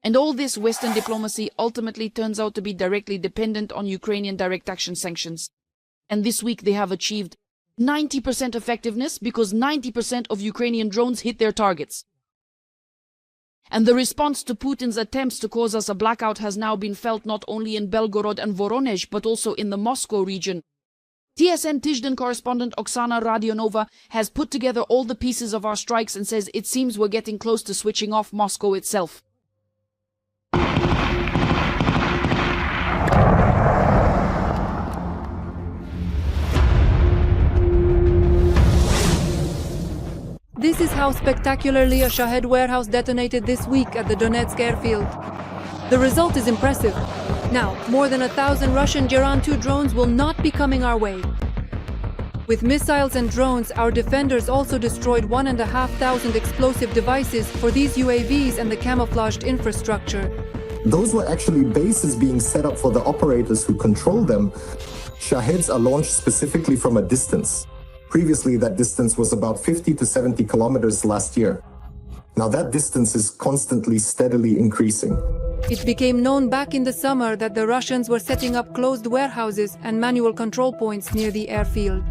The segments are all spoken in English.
And all this Western diplomacy ultimately turns out to be directly dependent on Ukrainian direct action sanctions. And this week they have achieved 90% effectiveness because 90% of Ukrainian drones hit their targets. And the response to Putin's attempts to cause us a blackout has now been felt not only in Belgorod and Voronezh, but also in the Moscow region. TSN.Tyzhden correspondent Oksana Radionova has put together all the pieces of our strikes and says it seems we're getting close to switching off Moscow itself. This is how spectacularly a Shahed warehouse detonated this week at the Donetsk airfield. The result is impressive. Now, more than 1,000 Russian Geran-2 drones will not be coming our way. With missiles and drones, our defenders also destroyed 1,500 explosive devices for these UAVs and the camouflaged infrastructure. Those were actually bases being set up for the operators who control them. Shaheds are launched specifically from a distance. Previously, that distance was about 50 to 70 kilometers last year. Now that distance is constantly, steadily increasing. It became known back in the summer that the Russians were setting up closed warehouses and manual control points near the airfield.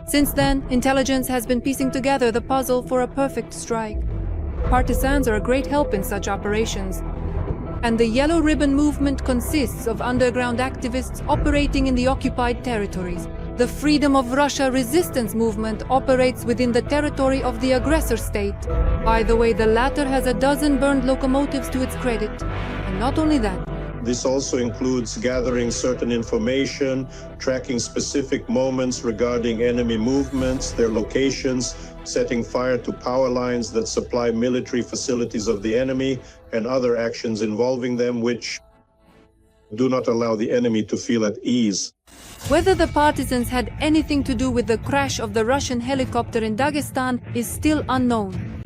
Since then, intelligence has been piecing together the puzzle for a perfect strike. Partisans are a great help in such operations. And the Yellow Ribbon movement consists of underground activists operating in the occupied territories. The Freedom of Russia resistance movement operates within the territory of the aggressor state. By the way, the latter has a dozen burned locomotives to its credit. And not only that. This also includes gathering certain information, tracking specific moments regarding enemy movements, their locations, setting fire to power lines that supply military facilities of the enemy, and other actions involving them which do not allow the enemy to feel at ease. Whether the partisans had anything to do with the crash of the Russian helicopter in Dagestan is still unknown.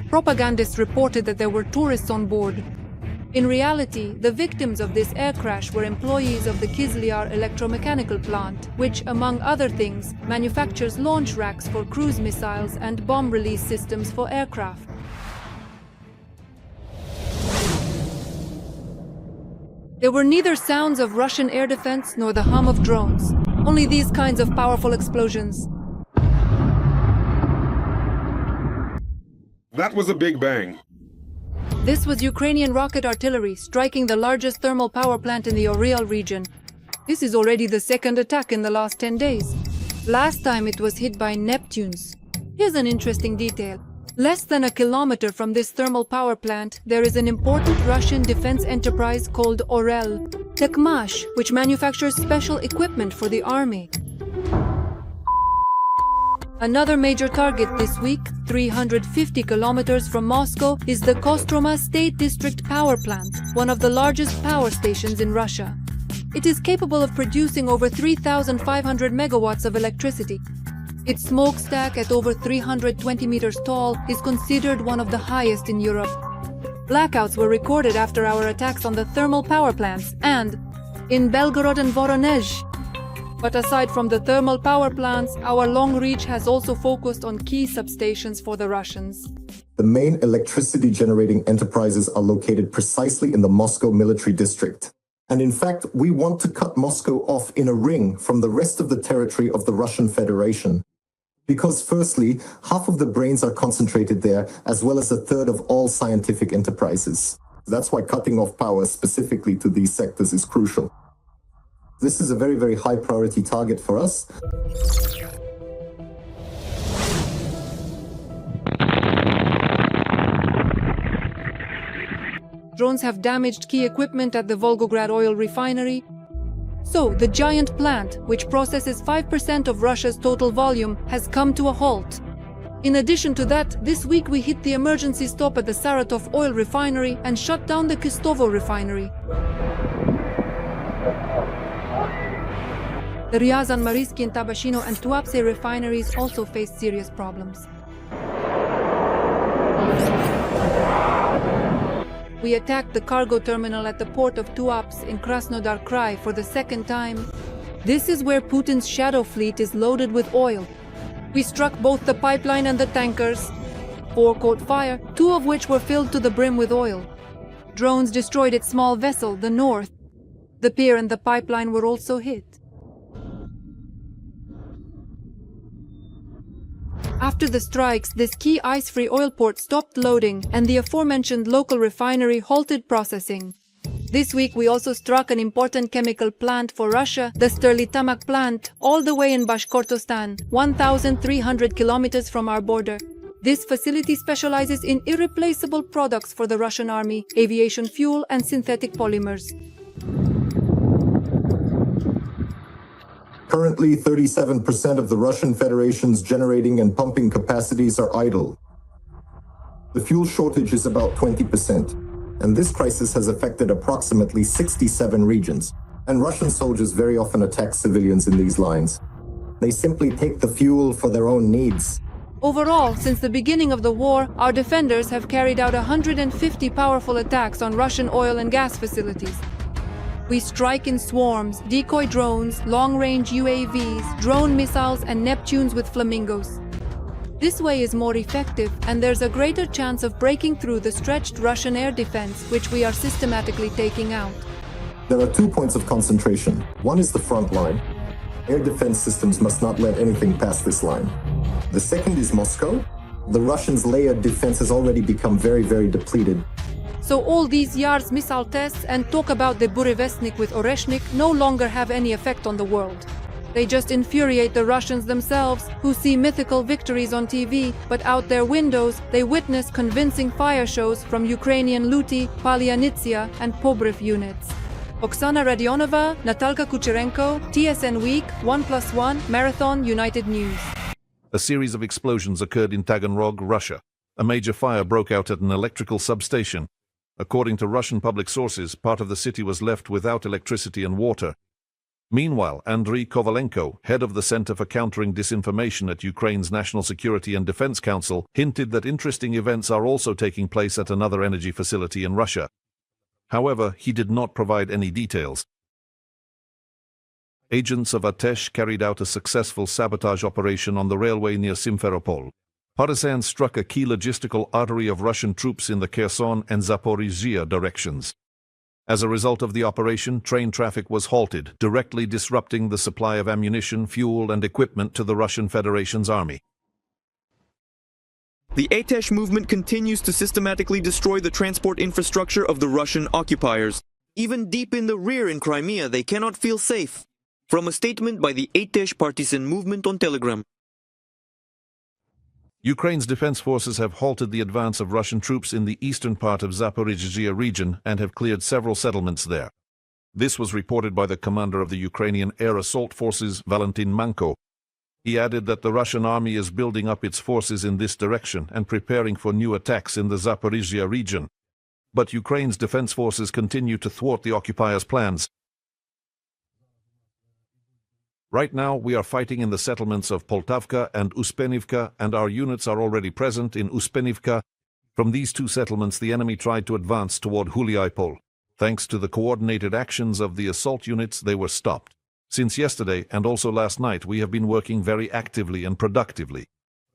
Propagandists reported that there were tourists on board. In reality, the victims of this air crash were employees of the Kizlyar electromechanical plant, which, among other things, manufactures launch racks for cruise missiles and bomb release systems for aircraft. There were neither sounds of Russian air defense nor the hum of drones, only these kinds of powerful explosions. That was a big bang. This was Ukrainian rocket artillery striking the largest thermal power plant in the Oriel region. This is already the second attack in the last 10 days. Last time it was hit by Neptunes. Here's an interesting detail. Less than a kilometer from this thermal power plant, there is an important Russian defense enterprise called Orel, Tekmash, which manufactures special equipment for the army. Another major target this week, 350 kilometers from Moscow, is the Kostroma State District Power Plant, one of the largest power stations in Russia. It is capable of producing over 3,500 megawatts of electricity. Its smokestack, at over 320 meters tall, is considered one of the highest in Europe. Blackouts were recorded after our attacks on the thermal power plants and in Belgorod and Voronezh. But aside from the thermal power plants, our long reach has also focused on key substations for the Russians. The main electricity generating enterprises are located precisely in the Moscow military district. And in fact, we want to cut Moscow off in a ring from the rest of the territory of the Russian Federation. Because firstly, half of the brains are concentrated there, as well as a third of all scientific enterprises. That's why cutting off power specifically to these sectors is crucial. This is a very, very high priority target for us. Drones have damaged key equipment at the Volgograd oil refinery. So, the giant plant, which processes 5% of Russia's total volume, has come to a halt. In addition to that, this week we hit the emergency stop at the Saratov oil refinery and shut down the Kistovo refinery. The Ryazan, Marysky, Tabashino and Tuapse refineries also faced serious problems. We attacked the cargo terminal at the port of Tuapse in Krasnodar Krai for the second time. This is where Putin's shadow fleet is loaded with oil. We struck both the pipeline and the tankers. 4 caught fire, 2 of which were filled to the brim with oil. Drones destroyed its small vessel, the North. The pier and the pipeline were also hit. After the strikes, this key ice-free oil port stopped loading and the aforementioned local refinery halted processing. This week we also struck an important chemical plant for Russia, the Sterlitamak plant, all the way in Bashkortostan, 1,300 kilometers from our border. This facility specializes in irreplaceable products for the Russian army, aviation fuel and synthetic polymers. Currently, 37% of the Russian Federation's generating and pumping capacities are idle. The fuel shortage is about 20%, and this crisis has affected approximately 67 regions. And Russian soldiers very often attack civilians in these lines. They simply take the fuel for their own needs. Overall, since the beginning of the war, our defenders have carried out 150 powerful attacks on Russian oil and gas facilities. We strike in swarms, decoy drones, long-range UAVs, drone missiles and Neptunes with flamingos. This way is more effective, and there's a greater chance of breaking through the stretched Russian air defense, which we are systematically taking out. There are 2 points of concentration. One is the front line. Air defense systems must not let anything pass this line. The second is Moscow. The Russians' layered defense has already become very, very depleted. So all these Yars missile tests and talk about the Burevestnik with Oreshnik no longer have any effect on the world. They just infuriate the Russians themselves, who see mythical victories on TV, but out their windows they witness convincing fire shows from Ukrainian Luty, Palyanitsia and Pobrev units. Oksana Radionova, Natalka Kucherenko, TSN Week, 1+1, Marathon, United News. A series of explosions occurred in Taganrog, Russia. A major fire broke out at an electrical substation. According to Russian public sources, part of the city was left without electricity and water. Meanwhile, Andriy Kovalenko, head of the Center for Countering Disinformation at Ukraine's National Security and Defense Council, hinted that interesting events are also taking place at another energy facility in Russia. However, he did not provide any details. Agents of Atesh carried out a successful sabotage operation on the railway near Simferopol. Partisans struck a key logistical artery of Russian troops in the Kherson and Zaporizhzhia directions. As a result of the operation, train traffic was halted, directly disrupting the supply of ammunition, fuel, and equipment to the Russian Federation's army. The Atesh movement continues to systematically destroy the transport infrastructure of the Russian occupiers. Even deep in the rear in Crimea, they cannot feel safe. From a statement by the Atesh partisan movement on Telegram. Ukraine's defense forces have halted the advance of Russian troops in the eastern part of Zaporizhzhia region and have cleared several settlements there. This was reported by the commander of the Ukrainian Air Assault Forces, Valentin Manko. He added that the Russian army is building up its forces in this direction and preparing for new attacks in the Zaporizhzhia region. But Ukraine's defense forces continue to thwart the occupiers' plans. Right now, we are fighting in the settlements of Poltavka and Uspenivka, and our units are already present in Uspenivka. From these two settlements, the enemy tried to advance toward Huliaipol. Thanks to the coordinated actions of the assault units, they were stopped. Since yesterday, and also last night, we have been working very actively and productively.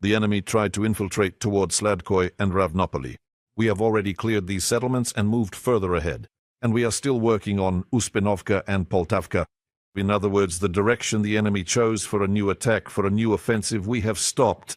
The enemy tried to infiltrate toward Sladkoy and Ravnopoli. We have already cleared these settlements and moved further ahead. And we are still working on Uspenovka and Poltavka. In other words, the direction the enemy chose for a new attack, for a new offensive, we have stopped.